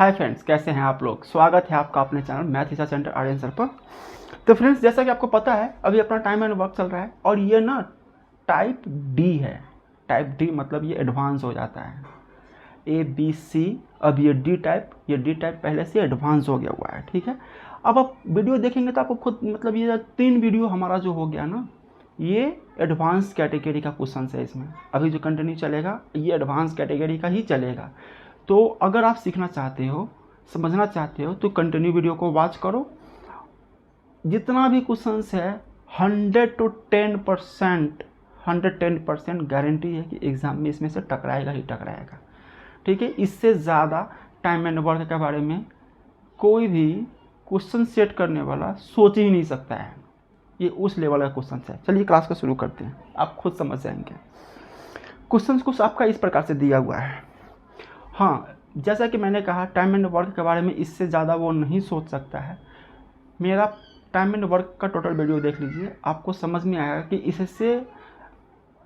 Hi friends, कैसे हैं आप लोग। स्वागत है आपका अपने channel math research centre Aryan sir पर। तो फ्रेंड्स, जैसा कि आपको पता है अभी अपना टाइम एंड वर्क चल रहा है और ये ना टाइप डी है। टाइप डी मतलब ये एडवांस हो जाता है। ए बी सी, अब ये डी टाइप पहले से एडवांस हो गया हुआ है। ठीक है, अब आप वीडियो देखेंगे तो आपको खुद मतलब ये 3 वीडियो हमारा जो हो गया ना, ये एडवांस कैटेगरी का क्वेश्चन है। इसमें अभी जो कंटिन्यू चलेगा ये एडवांस कैटेगरी का ही चलेगा। तो अगर आप सीखना चाहते हो, समझना चाहते हो तो कंटिन्यू वीडियो को वॉच करो। जितना भी क्वेश्चन है 110% गारंटी है कि एग्ज़ाम में इसमें से टकराएगा ही टकराएगा। ठीक है, इससे ज़्यादा टाइम एंड वर्क के बारे में कोई भी क्वेश्चन सेट करने वाला सोच ही नहीं सकता है। ये उस लेवल का क्वेश्चन है। चलिए क्लास को शुरू करते हैं, आप खुद समझ जाएंगे। क्वेश्चन कुछ आपका इस प्रकार से दिया हुआ है। हाँ, जैसा कि मैंने कहा टाइम एंड वर्क के बारे में इससे ज़्यादा वो नहीं सोच सकता है। मेरा टाइम एंड वर्क का टोटल वीडियो देख लीजिए, आपको समझ में आएगा कि इससे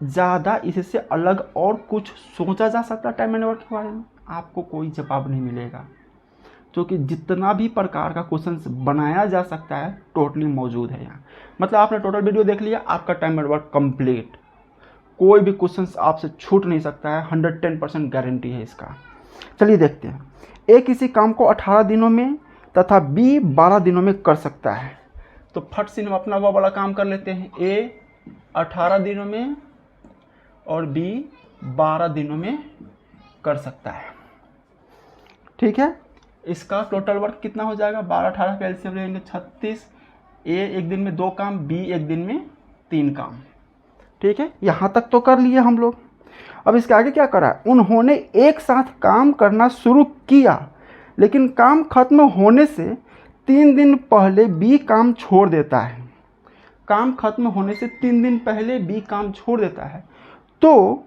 ज़्यादा, इससे अलग और कुछ सोचा जा सकता है टाइम एंड वर्क के बारे में, आपको कोई जवाब नहीं मिलेगा। क्योंकि जितना भी प्रकार का क्वेश्चन बनाया जा सकता है टोटली मौजूद है यहाँ। मतलब आपने टोटल वीडियो देख लिया, आपका टाइम एंड वर्क कंप्लीट। कोई भी क्वेश्चन आपसे छूट नहीं सकता है, 110% गारंटी है इसका। चलिए देखते हैं। ए किसी काम को 18 दिनों में तथा बी 12 दिनों में कर सकता है। तो फट से हम अपना वो वाला काम कर लेते हैं। ए 18 दिनों में और बी 12 दिनों में कर सकता है। ठीक है, इसका टोटल वर्क कितना हो जाएगा? 12-18 का एलसीएम लेंगे 36। ए एक दिन में 2 काम, बी एक दिन में 3 काम। ठीक है, यहाँ तक तो कर लिए हम लोग। अब इसके आगे क्या करा? उन्होंने एक साथ काम करना शुरू किया, लेकिन काम खत्म होने से 3 दिन पहले बी काम छोड़ देता है। काम खत्म होने से 3 दिन पहले बी काम छोड़ देता है। तो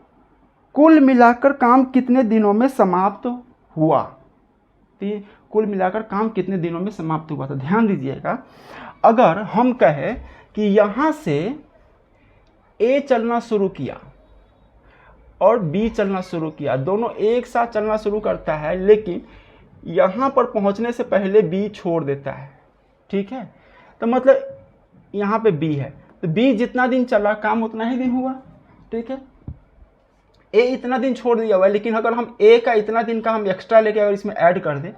कुल मिलाकर काम कितने दिनों में समाप्त हुआ? कुल मिलाकर काम कितने दिनों में समाप्त हुआ? तो ध्यान दीजिएगा, अगर हम कहें कि यहाँ से ए चलना शुरू किया और बी चलना शुरू किया, दोनों एक साथ चलना शुरू करता है, लेकिन यहाँ पर पहुँचने से पहले बी छोड़ देता है। ठीक है, तो मतलब यहाँ पे बी है, तो बी जितना दिन चला काम उतना ही दिन हुआ। ठीक है, ए इतना दिन छोड़ दिया हुआ है, लेकिन अगर हम ए का इतना दिन का हम एक्स्ट्रा लेके अगर इसमें ऐड कर दें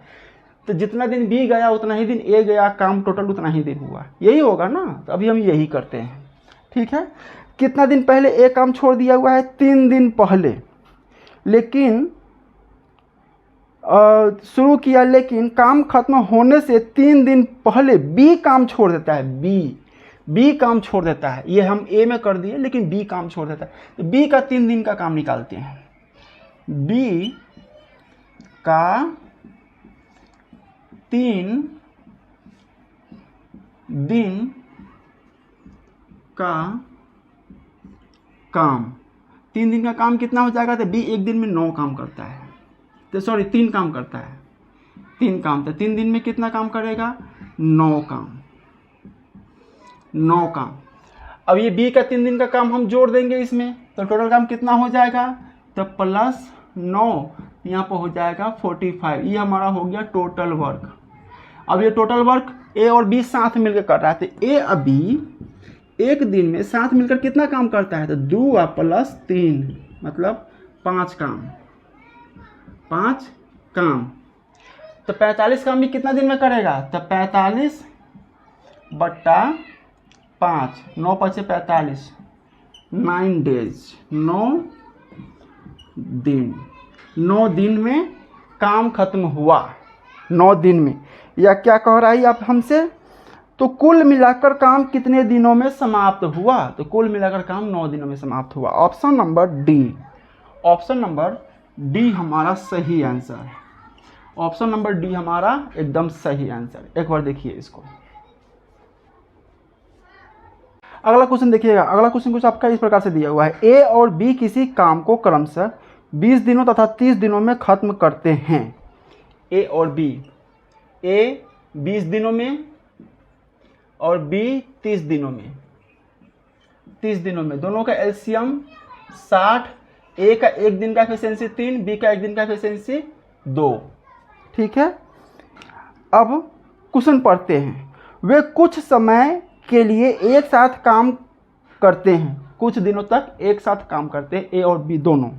तो जितना दिन बी गया उतना ही दिन ए गया, काम टोटल उतना ही दिन हुआ। यही होगा ना, तो अभी हम यही करते हैं। ठीक है, कितना दिन पहले ए काम छोड़ दिया हुआ है? 3 दिन पहले। लेकिन शुरू किया, लेकिन काम खत्म होने से 3 दिन पहले बी काम छोड़ देता है। बी काम छोड़ देता है। ये हम ए में कर दिए, लेकिन बी काम छोड़ देता है। तो बी का 3 दिन का काम निकालते हैं। बी का 3 दिन का काम, 3 दिन का काम कितना हो जाएगा? तो बी एक दिन में 9 काम करता है, तो सॉरी 3 काम करता है। 3 काम, तो 3 दिन में कितना काम करेगा? 9 काम। अब ये बी का 3 दिन का काम हम जोड़ देंगे इसमें, तो टोटल काम कितना हो जाएगा? तो प्लस 9 यहाँ पर हो जाएगा 45। ये हमारा हो गया टोटल वर्क। अब ये टोटल वर्क ए और बी साथ मिलकर कर रहा है, तो ए और बी एक दिन में साथ मिलकर कितना काम करता है? तो 2 + 3 मतलब 5 काम। 5 काम, तो 45 काम भी कितना दिन में करेगा? तो 45 बट्टा 5, 9 × 5 = 45, 9 डेज, 9 दिन। 9 दिन में काम खत्म हुआ। 9 दिन में, या क्या कह रहा है आप हमसे? तो कुल मिलाकर काम कितने दिनों में समाप्त हुआ? तो कुल मिलाकर काम 9 दिनों में समाप्त हुआ। ऑप्शन नंबर डी हमारा सही आंसर है। ऑप्शन नंबर डी हमारा एकदम सही आंसर। एक बार देखिए इसको। अगला क्वेश्चन देखिएगा। अगला क्वेश्चन कुछ आपका इस प्रकार से दिया हुआ है। ए और बी किसी काम को क्रमशः 20 दिनों तथा 30 दिनों में खत्म करते हैं। ए और बी, ए 20 दिनों में और बी 30 दिनों में। 30 दिनों में दोनों का एलसीएम 60। ए का 1 दिन का एफिशिएंसी 3, बी का 1 दिन का एफिशिएंसी 2। ठीक है, अब क्वेश्चन पढ़ते हैं। वे कुछ समय के लिए एक साथ काम करते हैं, कुछ दिनों तक एक साथ काम करते हैं, ए और बी दोनों।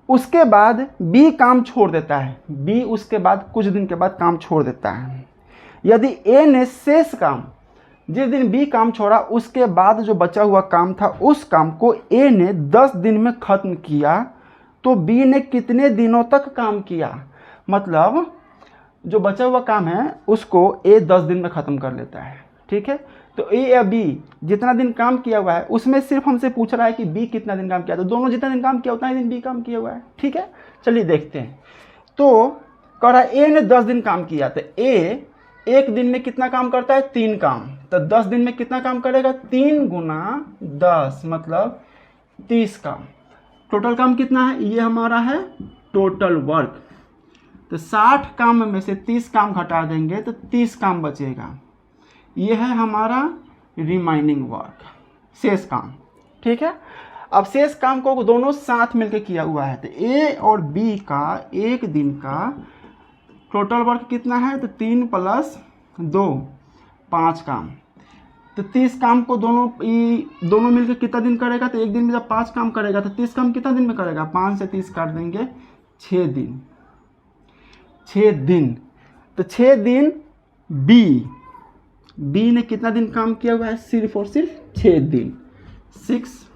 उसके बाद बी काम छोड़ देता है, बी उसके बाद कुछ दिन के बाद काम छोड़ देता है। यदि ए ने शेष काम, जिस दिन बी काम छोड़ा उसके बाद जो बचा हुआ काम था उस काम को ए ने 10 दिन में खत्म किया, तो बी ने कितने दिनों तक काम किया? मतलब जो बचा हुआ काम है उसको ए 10 दिन में ख़त्म कर लेता है। ठीक है, तो ए या बी जितना दिन काम किया हुआ है उसमें सिर्फ हमसे पूछ रहा है कि बी कितना दिन काम किया, तो दोनों जितना दिन काम किया उतना ही दिन बी काम किया हुआ है। ठीक है, चलिए देखते हैं। तो कह रहा है ए ने 10 दिन काम किया, तो ए एक दिन में कितना काम करता है? 3 काम। तो 10 दिन में कितना काम करेगा? 3 गुना 10 मतलब 30 काम। टोटल काम कितना है? ये हमारा है टोटल वर्क। तो 60 काम में से 30 काम घटा देंगे तो 30 काम बचेगा। ये है हमारा रिमाइनिंग वर्क, शेष काम। ठीक है, अब शेष काम को दोनों साथ मिलकर किया हुआ है, तो ए और बी का एक दिन का टोटल वर्क कितना है? तो 3 + 2 5 काम। तो 30 काम को दोनों मिलकर कितना दिन करेगा? तो एक दिन में जब 5 काम करेगा तो 30 काम कितना दिन में करेगा? 5 से 30 काट देंगे 6 दिन। 6 दिन, तो 6 दिन बी ने कितना दिन काम किया हुआ है? सिर्फ और सिर्फ 6 दिन, 6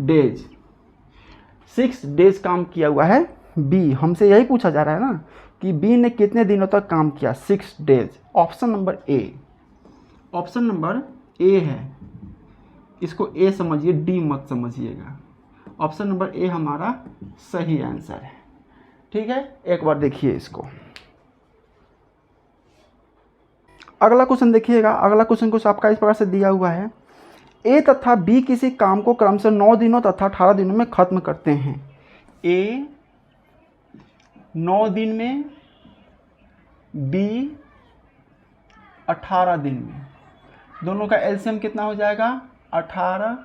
डेज। 6 डेज काम किया हुआ है बी। हमसे यही पूछा जा रहा है ना कि बी ने कितने दिनों तक काम किया? 6 days. Option number A, option number A है। इसको ए समझिए, डी मत समझिएगा। ऑप्शन नंबर ए हमारा सही आंसर है। ठीक है, एक बार देखिए इसको। अगला क्वेश्चन देखिएगा। अगला क्वेश्चन कुछ आपका इस प्रकार से दिया हुआ है। ए तथा बी किसी काम को क्रमशः 9 दिनों तथा 18 दिनों में खत्म करते हैं। ए 9 दिन में, बी 18 दिन में। दोनों का एलसीएम कितना हो जाएगा? 18।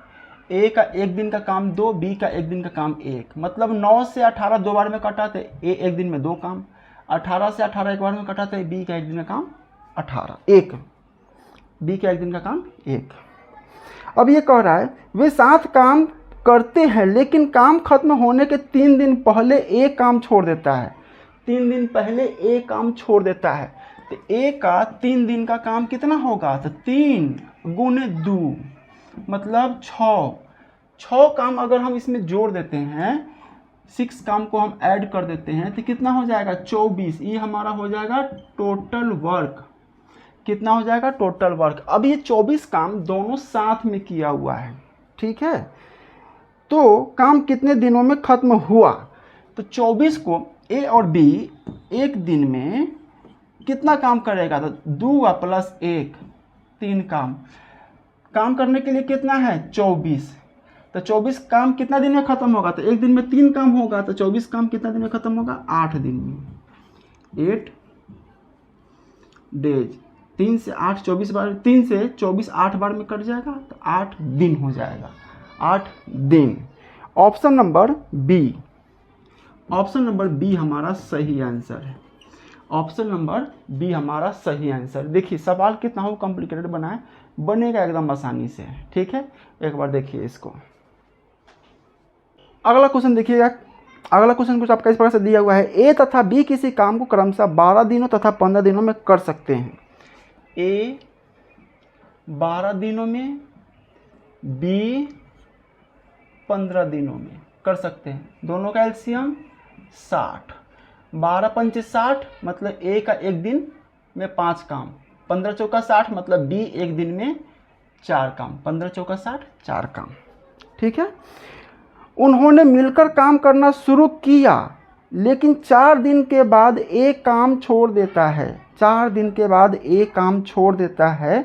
ए का एक दिन का काम 2, बी का एक दिन का काम 1। मतलब 9 से 18 2 बार में कटाते, ए एक दिन में 2 काम। 18 से 18 एक बार में कटाते, बी का एक दिन का काम 18 1, बी का एक दिन का काम 1। अब ये कह रहा है वे साथ काम करते हैं लेकिन काम खत्म होने के 3 दिन पहले ए काम छोड़ देता है। 3 दिन पहले ए काम छोड़ देता है, तो ए का 3 दिन का काम कितना होगा? तो 3 गुने 2 मतलब 6 काम अगर हम इसमें जोड़ देते हैं, 6 काम को हम ऐड कर देते हैं तो कितना हो जाएगा? 24। ये हमारा हो जाएगा टोटल वर्क। कितना हो जाएगा? Total work. अब ये 24 काम दोनों साथ में किया हुआ है। ठीक है, तो काम कितने दिनों में खत्म हुआ? तो 24 को ए और बी एक दिन में कितना काम करेगा? तो 2 + 1 3 काम करने के लिए कितना है? 24। तो 24 काम कितना दिन में खत्म होगा? तो एक दिन में 3 काम होगा, तो 24 काम कितना दिन में खत्म होगा? 8 दिन में, 8 डेज। 3 से 8 24 बार, 3 से 24 8 बार में कट जाएगा, तो 8 दिन हो जाएगा, 8 दिन। Option number B, option number B हमारा सही आंसर है। ऑप्शन नंबर बी हमारा सही आंसर। देखिए सवाल कितना हो कॉम्प्लिकेटेड बनाए, बनेगा एकदम आसानी से। ठीक है, एक बार देखिए इसको। अगला क्वेश्चन देखिएगा। अगला क्वेश्चन कुछ आपका इस प्रकार से दिया हुआ है। ए तथा बी किसी काम को क्रमशः 12 दिनों तथा 15 दिनों में कर सकते हैं। ए 12 दिनों में, बी 15 दिनों में कर सकते हैं। दोनों का एलसीएम 60। 12 × 5 = 60 मतलब ए का एक दिन में 5 काम। 15 × 4 = 60 मतलब बी एक दिन में 4 काम। 15 × 4 = 60 4 काम। ठीक है, उन्होंने मिलकर काम करना शुरू किया लेकिन 4 दिन के बाद ए काम छोड़ देता है। 4 दिन के बाद ए काम छोड़ देता है,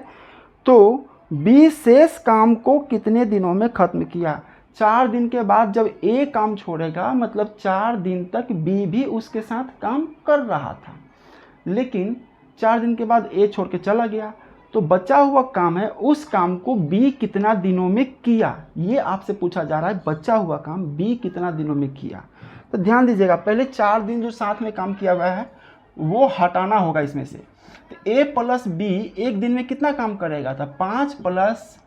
तो बी शेष काम को कितने दिनों में खत्म किया? 4 दिन के बाद जब ए काम छोड़ेगा मतलब 4 दिन तक बी भी उसके साथ काम कर रहा था, लेकिन 4 दिन के बाद ए छोड़ के चला गया, तो बचा हुआ काम है उस काम को बी कितना दिनों में किया, ये आपसे पूछा जा रहा है। बचा हुआ काम बी कितना दिनों में किया, तो ध्यान दीजिएगा पहले 4 दिन जो साथ में काम किया हुआ है वो हटाना होगा इसमें से। तो ए प्लस बी एक दिन में कितना काम करेगा, तो 5 +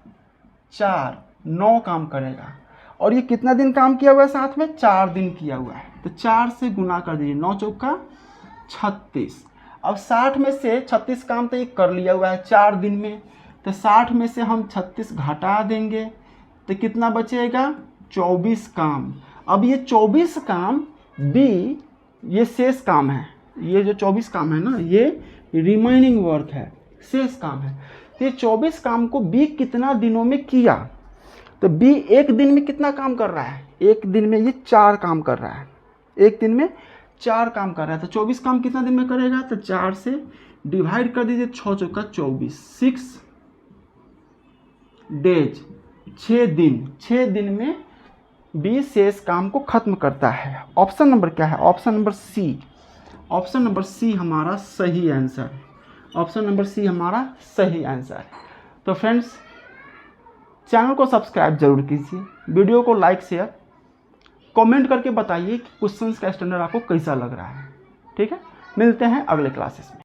4 9 काम करेगा। और ये कितना दिन काम किया हुआ है, साथ में 4 दिन किया हुआ है। तो 4 से गुना कर दीजिए, 9 चौका 36। अब 60 में से 36 काम तो ये कर लिया हुआ है 4 दिन में, तो 60 में से हम 36 घटा देंगे तो कितना बचेगा, 24 काम। अब ये 24 काम बी, ये शेष काम है, ये जो 24 काम है ना, ये रिमेनिंग वर्क है, शेष काम है। तो ये 24 काम को बी कितना दिनों में किया, तो बी एक दिन में कितना काम कर रहा है, एक दिन में ये 4 काम कर रहा है, एक दिन में 4 काम कर रहा है। तो 24 काम कितना दिन में करेगा, तो 4 से डिवाइड कर दीजिए, 6 चौका 24, 6 डेज, 6 दिन, 6 दिन में बी शेष काम को खत्म करता है। ऑप्शन नंबर क्या है, option number C. Option number C हमारा सही आंसर, ऑप्शन नंबर सी हमारा सही आंसर है। तो फ्रेंड्स, चैनल को सब्सक्राइब जरूर कीजिए, वीडियो को लाइक शेयर कमेंट करके बताइए कि क्वेश्चंस का स्टैंडर्ड आपको कैसा लग रहा है। ठीक है, मिलते हैं अगले क्लासेस में।